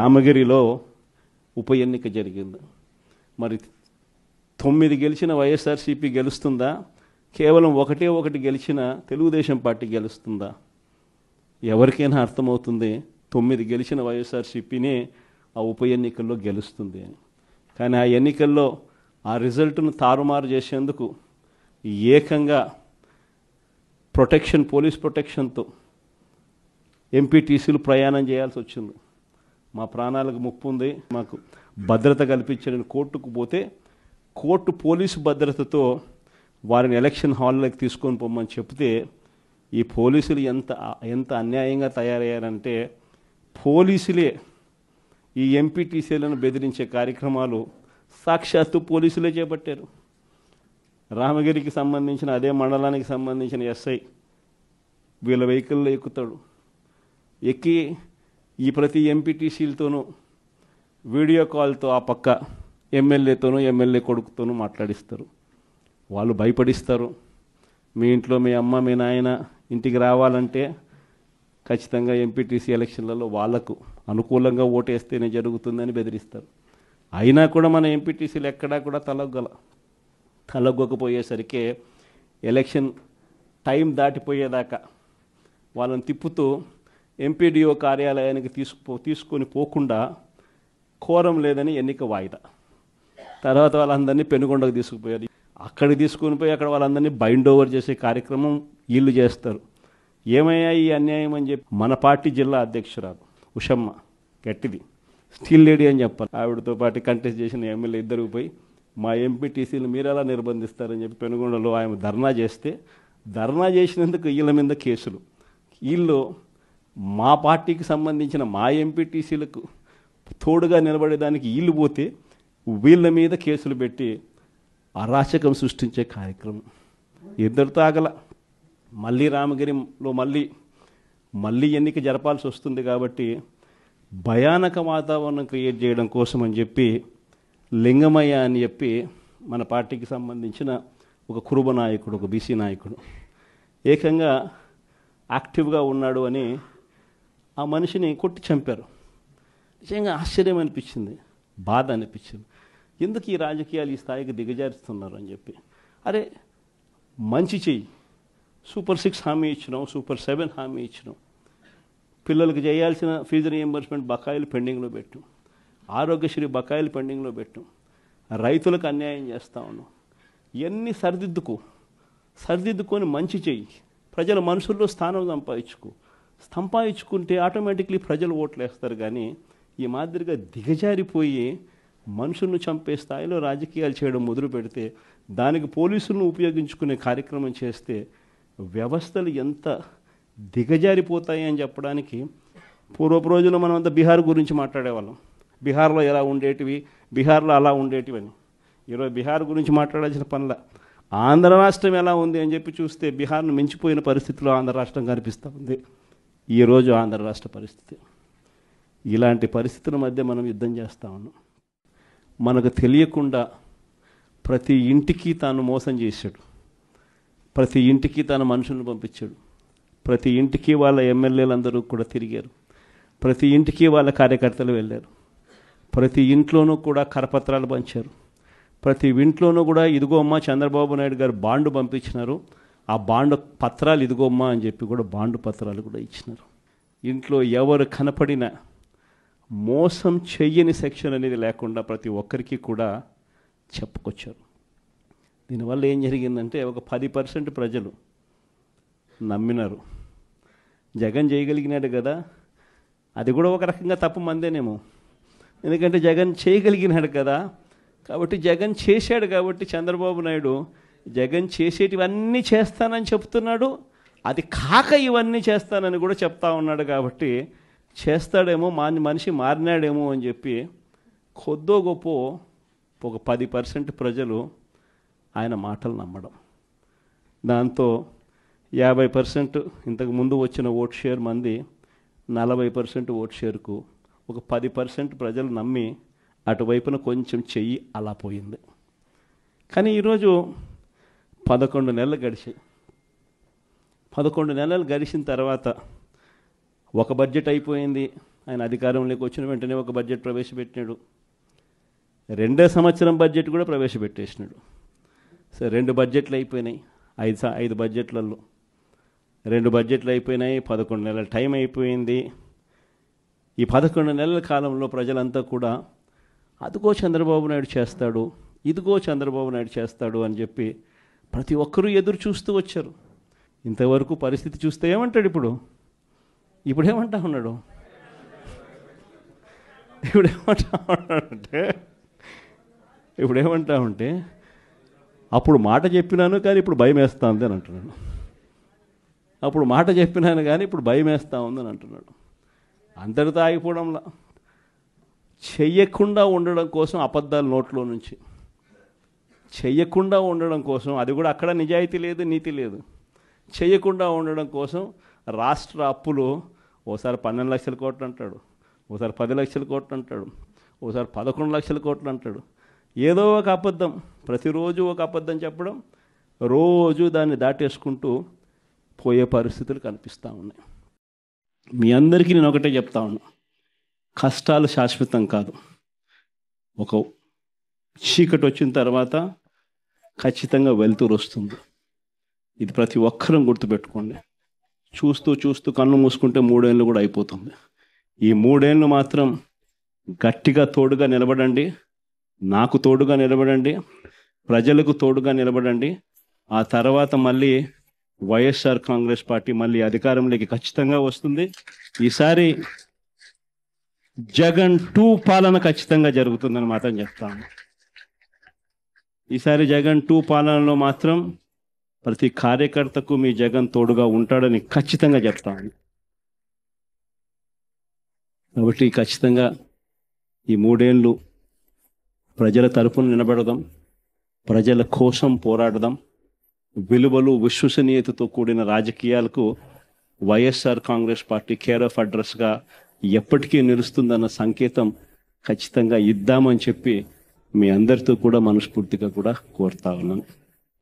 రామగిరిలో ఉప ఎన్నిక జరిగింది. మరి 9 గెలిచిన వైఎస్ఆర్సీపీ గెలుస్తుందా, కేవలం ఒకటి గెలిచిన తెలుగుదేశం పార్టీ గెలుస్తుందా? ఎవరికైనా అర్థమవుతుంది 9 గెలిచిన వైఎస్ఆర్సీపీనే ఆ ఉప ఎన్నికల్లో గెలుస్తుంది అని. కానీ ఆ ఎన్నికల్లో ఆ రిజల్ట్ను తారుమారు చేసేందుకు ఏకంగా పోలీస్ ప్రొటెక్షన్తో ఎంపీటీసీలు ప్రయాణం చేయాల్సి వచ్చింది. మా ప్రాణాలకు ముప్పు ఉంది, మాకు భద్రత కల్పించని కోర్టుకు పోతే కోర్టు పోలీసు భద్రతతో వారిని ఎలక్షన్ హాల్లోకి తీసుకొని పోమని చెప్తే ఈ పోలీసులు ఎంత అన్యాయంగా తయారయ్యారంటే పోలీసులే ఈ ఎంపీటీసీలను బెదిరించే కార్యక్రమాలు సాక్షాత్తు పోలీసులే చేపట్టారు. రామగిరికి సంబంధించిన అదే మండలానికి సంబంధించిన ఎస్ఐ వీళ్ళ వెహికల్లో ఎక్కుతాడు, ఎక్కి ఈ ప్రతి ఎంపీటీసీలతోనూ వీడియో కాల్తో ఆ పక్క ఎమ్మెల్యేతోనూ ఎమ్మెల్యే కొడుకుతోనూ మాట్లాడిస్తారు. వాళ్ళు భయపడిస్తారు. మీ ఇంట్లో మీ అమ్మ మీ నాయన ఇంటికి రావాలంటే ఖచ్చితంగా ఎంపీటీసీ ఎలక్షన్లలో వాళ్లకు అనుకూలంగా ఓటేస్తేనే జరుగుతుందని బెదిరిస్తారు. అయినా కూడా మన ఎంపీటీసీలు ఎక్కడా కూడా తలగ్గకపోయేసరికి ఎలక్షన్ టైం దాటిపోయేదాకా వాళ్ళని తిప్పుతూ ఎంపీడీఓ కార్యాలయానికి తీసుకొని పోకుండా కోరం లేదని ఎన్నిక వాయిదా. తర్వాత వాళ్ళందరినీ పెనుగొండకు తీసుకుపోయారు. అక్కడికి తీసుకొని పోయి అక్కడ వాళ్ళందరినీ బైండ్ ఓవర్ చేసే కార్యక్రమం వీళ్ళు చేస్తారు. ఏమయ్యా ఈ అన్యాయం అని చెప్పి మన పార్టీ జిల్లా అధ్యక్షురాలు ఉషమ్మ గట్టిది స్టీల్ లేడీ అని చెప్పాలి, ఆవిడతో పాటు కంటెస్ట్ చేసిన ఎమ్మెల్యే ఇద్దరికి పోయి మా ఎంపీటీసీలు మీరు ఎలా నిర్బంధిస్తారని చెప్పి పెనుగొండలో ఆయన ధర్నా చేస్తే ధర్నా చేసినందుకు వీళ్ళ మీద కేసులు. వీళ్ళు మా పార్టీకి సంబంధించిన మా ఎంపీటీసీలకు తోడుగా నిలబడేదానికి వీళ్ళు పోతే వీళ్ళ మీద కేసులు పెట్టి అరాచకం సృష్టించే కార్యక్రమం ఇద్దరితో ఆగల. మళ్ళీ రామగిరిలో మళ్ళీ ఎన్నిక జరపాల్సి వస్తుంది కాబట్టి భయానక వాతావరణం క్రియేట్ చేయడం కోసం అని చెప్పి లింగమయ్య అని చెప్పి మన పార్టీకి సంబంధించిన ఒక కురుబ నాయకుడు, ఒక బీసీ నాయకుడు ఏకంగా యాక్టివ్గా ఉన్నాడు అని ఆ మనిషిని కొట్టి చంపారు. నిజంగా ఆశ్చర్యం అనిపించింది, బాధ అనిపించింది. ఎందుకు ఈ రాజకీయాలు ఈ స్థాయికి దిగజారుస్తున్నారు అని చెప్పి. అరే మంచి చెయ్యి, సూపర్ 6 హామీ ఇచ్చినాం, సూపర్ 7 హామీ ఇచ్చినాం, పిల్లలకు చేయాల్సిన ఫీజు రియంబర్స్మెంట్ బకాయిలు పెండింగ్లో పెట్టు, ఆరోగ్యశ్రీ బకాయిలు పెండింగ్లో పెట్టు, రైతులకు అన్యాయం చేస్తా ఉన్నాం. ఇవన్నీ సరిదిద్దుకొని మంచి చెయ్యి, ప్రజల మనసుల్లో స్థానం సంపాదించుకుంటే ఆటోమేటిక్లీ ప్రజలు ఓట్లు వేస్తారు. కానీ ఈ మాదిరిగా దిగజారిపోయి మనుషులను చంపే స్థాయిలో రాజకీయాలు చేయడం మొదలు పెడితే, దానికి పోలీసులను ఉపయోగించుకునే కార్యక్రమం చేస్తే వ్యవస్థలు ఎంత దిగజారిపోతాయి అని చెప్పడానికి పూర్వపు రోజుల్లో మనం అంతా బీహార్ గురించి మాట్లాడేవాళ్ళం. బీహార్లో ఎలా ఉండేటివి, బీహార్లో అలా ఉండేటివి అని. ఈరోజు బీహార్ గురించి మాట్లాడాల్సిన పనుల ఆంధ్ర రాష్ట్రం ఎలా ఉంది అని చెప్పి చూస్తే బీహార్ను మించిపోయిన పరిస్థితిలో ఆంధ్ర రాష్ట్రం కనిపిస్తూ ఉంది ఈరోజు ఆంధ్ర రాష్ట్ర పరిస్థితి. ఇలాంటి పరిస్థితుల మధ్య మనం యుద్ధం చేస్తూ ఉన్నాం. మనకు తెలియకుండా ప్రతి ఇంటికి తాను మోసం చేశాడు, ప్రతి ఇంటికి తన మనుషులను పంపించాడు, ప్రతి ఇంటికి వాళ్ళ ఎమ్మెల్యేలందరూ కూడా తిరిగారు, ప్రతి ఇంటికి వాళ్ళ కార్యకర్తలు వెళ్ళారు, ప్రతి ఇంట్లోనూ కూడా కరపత్రాలు పంచారు, ప్రతి ఇంట్లోనూ కూడా ఇదిగోమ్మా చంద్రబాబు నాయుడు గారు బాండు పంపించినారు, ఆ బాండు పత్రాలు ఇదిగోమ్మా అని చెప్పి కూడా బాండు పత్రాలు కూడా ఇచ్చినారు. ఇంట్లో ఎవరు కనపడినా మోసం చెయ్యని సెక్షన్ అనేది లేకుండా ప్రతి ఒక్కరికి కూడా చెప్పుకొచ్చారు. దీనివల్ల ఏం జరిగిందంటే ఒక 10% ప్రజలు నమ్మినారు. జగన్ చేయగలిగినాడు కదా, అది కూడా ఒక రకంగా తప్పు మందేనేమో, ఎందుకంటే జగన్ చేయగలిగినాడు కదా, కాబట్టి జగన్ చేశాడు కాబట్టి చంద్రబాబు నాయుడు జగన్ చేసేటివన్నీ చేస్తానని చెప్తున్నాడు, అది కాక ఇవన్నీ చేస్తానని కూడా చెప్తా ఉన్నాడు కాబట్టి చేస్తాడేమో, మనిషి మారినాడేమో అని చెప్పి కొద్దో గొప్ప ఒక 10% ప్రజలు ఆయన మాటలు నమ్మడం. దాంతో 50% ఇంతకు ముందు వచ్చిన ఓట్ షేర్ మంది 40% ఓట్ షేర్కు ఒక 10% ప్రజలు నమ్మి అటువైపున కొంచెం చెయ్యి అలా పోయింది. కానీ ఈరోజు 11 నెలలు గడిచాయి. 11 నెలలు గడిచిన తర్వాత ఒక బడ్జెట్ అయిపోయింది, ఆయన అధికారంలోకి వచ్చిన వెంటనే ఒక బడ్జెట్ ప్రవేశపెట్టినాడు. రెండో సంవత్సరం బడ్జెట్ కూడా ప్రవేశపెట్టేసినాడు. సరే, 2 బడ్జెట్లు అయిపోయినాయి. 5 బడ్జెట్లలో 2 బడ్జెట్లు అయిపోయినాయి. 11 నెలల టైం అయిపోయింది. ఈ 11 నెలల కాలంలో ప్రజలంతా కూడా అదిగో చంద్రబాబు నాయుడు చేస్తాడు, ఇదిగో చంద్రబాబు నాయుడు చేస్తాడు అని చెప్పి ప్రతి ఒక్కరూ ఎదురు చూస్తూ వచ్చారు. ఇంతవరకు పరిస్థితి చూస్తే ఏమంటాడు ఇప్పుడు ఏమంటా ఉన్నాడు ఇప్పుడు ఏమంటా ఉంటే అప్పుడు మాట చెప్పినాను కానీ ఇప్పుడు భయం వేస్తూ ఉంది అని అంటున్నాడు. అప్పుడు మాట చెప్పినాను కానీ ఇప్పుడు భయం వేస్తూ ఉందని అంటున్నాడు. అందరితో ఆగిపోవడంలా చెయ్యకుండా ఉండడం కోసం అబద్ధాలు నోట్లో నుంచి చెయ్యకుండా ఉండడం కోసం, అది కూడా అక్కడ నిజాయితీ లేదు, నీతి లేదు. చెయ్యకుండా ఉండడం కోసం రాష్ట్ర అప్పులు ఓసారి 12 లక్షల కోట్లు అంటాడు, ఓసారి 10 లక్షల కోట్లు అంటాడు, ఓసారి 11 లక్షల కోట్లు అంటాడు. ఏదో ఒక అబద్ధం, ప్రతిరోజు ఒక అబద్ధం చెప్పడం, రోజు దాన్ని దాటేసుకుంటూ పోయే పరిస్థితులు కనిపిస్తూ ఉన్నాయి. మీ అందరికీ నేను ఒకటే చెప్తా ఉన్నా, కష్టాలు శాశ్వతం కాదు. ఒక చీకటి వచ్చిన తర్వాత ఖచ్చితంగా వెలుతురు వస్తుంది. ఇది ప్రతి ఒక్కరం గుర్తుపెట్టుకోండి. చూస్తూ చూస్తూ కన్ను మూసుకుంటే 3 ఏళ్ళు కూడా అయిపోతుంది. ఈ 3 ఏళ్ళు మాత్రం గట్టిగా తోడుగా నిలబడండి, నాకు తోడుగా నిలబడండి, ప్రజలకు తోడుగా నిలబడండి. ఆ తర్వాత మళ్ళీ వైఎస్ఆర్ కాంగ్రెస్ పార్టీ మళ్ళీ అధికారంలోకి ఖచ్చితంగా వస్తుంది. ఈసారి జగన్ 2 పాలన ఖచ్చితంగా జరుగుతుందని మాత్రం చెప్తాను. ఈసారి జగన్ 2 పాలనలో మాత్రం ప్రతి కార్యకర్తకు మీ జగన్ తోడుగా ఉంటాడని ఖచ్చితంగా చెప్తాను. కాబట్టి ఖచ్చితంగా ఈ 3 ఏళ్ళు ప్రజల తరపున నిలబడదాం, ప్రజల కోసం పోరాడదాం. విలువలు విశ్వసనీయతతో కూడిన రాజకీయాలకు YSR Congress party care of అడ్రస్గా ఎప్పటికీ నిలుస్తుందన్న సంకేతం ఖచ్చితంగా ఇద్దామని చెప్పి మీ అందరితో కూడా మనస్ఫూర్తిగా కూడా కోరుతా ఉన్నాను.